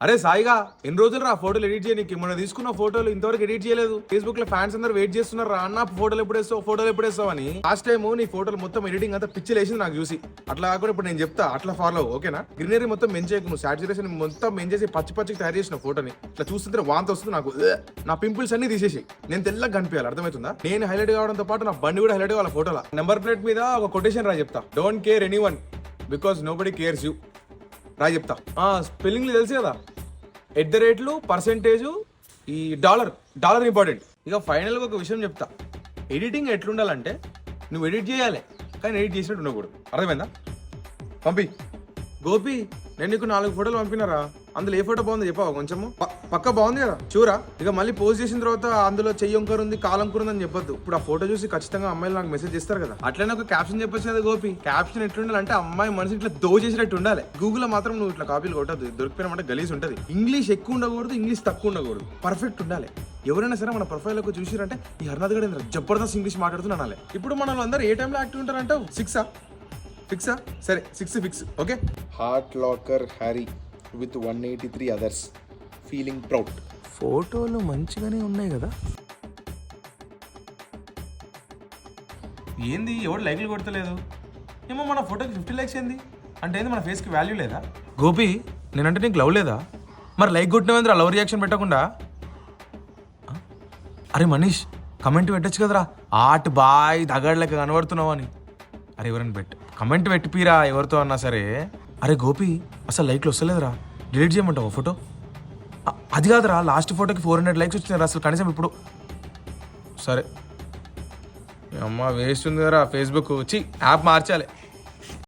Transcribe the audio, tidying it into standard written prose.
అరే సాయిగా ఎన్ని రోజులు రా ఫోటోలు ఎడిట్ చేయడానికి మొన్న తీసుకున్న ఫోటోలు ఇంతవరకు ఎడిట్ చేయలేదు. ఫేస్బుక్ లో ఫ్యాన్స్ అందరూ వెయిట్ చేస్తున్నారు రా అన్న ఫోటోలు ఎప్పుడు వేస్తావు అని. లాస్ట్ టైం నీ ఫోటోలు మొత్తం ఎడిటింగ్ అంతా పిచ్చి లేసింది నాకు చూసి. అట్లా కాకుండా ఇప్పుడు నేను చెప్తా అట్లా ఫాలో ఓకేనా. గ్రీనరీ మొత్తం మెయించేయకు, నువ్వు సాచురేషన్ మొత్తం మెయించేసి పచ్చి పచ్చికి తయారు చేసిన ఫోటోని ఇట్లా చూస్తుంటే వాంత వస్తుంది నాకు. నా పింపుల్స్ అన్ని తీసేసి నేను తెల్లగా కనిపించాలి, అర్థమవుతుందా. నేను హైలైట్ కావడంతో పాటు నా బండి కూడా హైలైట్ కావాలి ఫోటోలో. నెంబర్ ప్లేట్ మీద ఒక కొటేషన్ రా చెప్తా. Don't care anyone because nobody cares you రా చెప్తా. స్పెల్లింగ్లు తెలుసు కదా, @ పర్సెంటేజ్ ఈ డాలర్ ఇంపార్టెంట్. ఇక ఫైనల్గా ఒక విషయం చెప్తా. ఎడిటింగ్ ఎట్లుండాలంటే నువ్వు ఎడిట్ చేయాలి కానీ ఎడిట్ చేసినట్టు ఉండకూడదు, అర్థమైందా. పంపి గోపి, నేను నీకు 4 ఫోటోలు పంపినారా, అందులో ఏ ఫోటో బాగుందో చెప్పావా కొంచెము. పక్క బాగుంది కదా చూరా. ఇక మళ్ళీ పోస్ట్ చేసిన తర్వాత అందులో చెయ్యి వంకరు ఉంది కాలంకూర ఉంది అని చెప్పొద్దు. ఇప్పుడు ఆ ఫోటో చూసి ఖచ్చితంగా అమ్మాయిలు నాకు మెసేజ్ చేస్తారు కదా. అట్లనే ఒక క్యాప్షన్ చెప్పొచ్చు కదా గోపి. క్యాప్షన్ ఎట్లుండాలంటే అమ్మాయి మనసు ఇట్లా చేసినట్టు ఉండాలి. గూగుల్ లో మాత్రం నువ్వు ఇట్లా కాపీలు కొట్టద్దు, దొరికిపోయినమాట గలీజ్ ఉంటుంది. ఇంగ్లీష్ ఎక్కువ ఉండకూడదు, ఇంగ్లీష్ తక్కువ ఉండకూడదు, పర్ఫెక్ట్ ఉండాలి. ఎవరైనా సరే మన ప్రొఫైల్లోకి చూసిరంటే ఈ హర్నాథ్ గడేంద్ర జబర్దస్త్ ఇంగ్లీష్ మాట్లాడుతున్నాను. ఇప్పుడు మనం అందరూ ఏ టైంలో యాక్టివ్ ఉంటారంటావు? ఫిక్సా? సరే 6 fix okay. Heart locker Harry with 183 others feeling proud. ఫోటోలు మంచిగానే ఉన్నాయి కదా. ఏంది ఎవడు లైక్లు కొడతలేదు ఏమో. మన ఫోటోకి 50 లైక్స్ ఏంది అంటే ఏంది, మన ఫేస్కి వాల్యూ లేదా? గోపి నేనంటే నీకు లవ్ లేదా? మరి లైక్ కొట్టినవేంద్ర లవ్ రియాక్షన్ పెట్టకుండా? అరే మనీష్ కమెంట్ పెట్టచ్చు కదరా, ఆర్ట్ బాయ్ దగడ్లకి కనబడుతున్నావు అని. అరే ఎవరైనా కమెంట్ పెట్టిపీరా ఎవరితో అన్నా సరే. అరే గోపి అసలు లైక్లు వస్తలేదురా, డిలీట్ చేయమంటావా ఫోటో? అది కాదురా, లాస్ట్ ఫోటోకి 400 లైక్స్ వచ్చినారా అసలు కనీసం ఇప్పుడు. సరే అమ్మ వేస్ట్ ఉంది కదా ఫేస్బుక్, వచ్చి యాప్ మార్చాలి.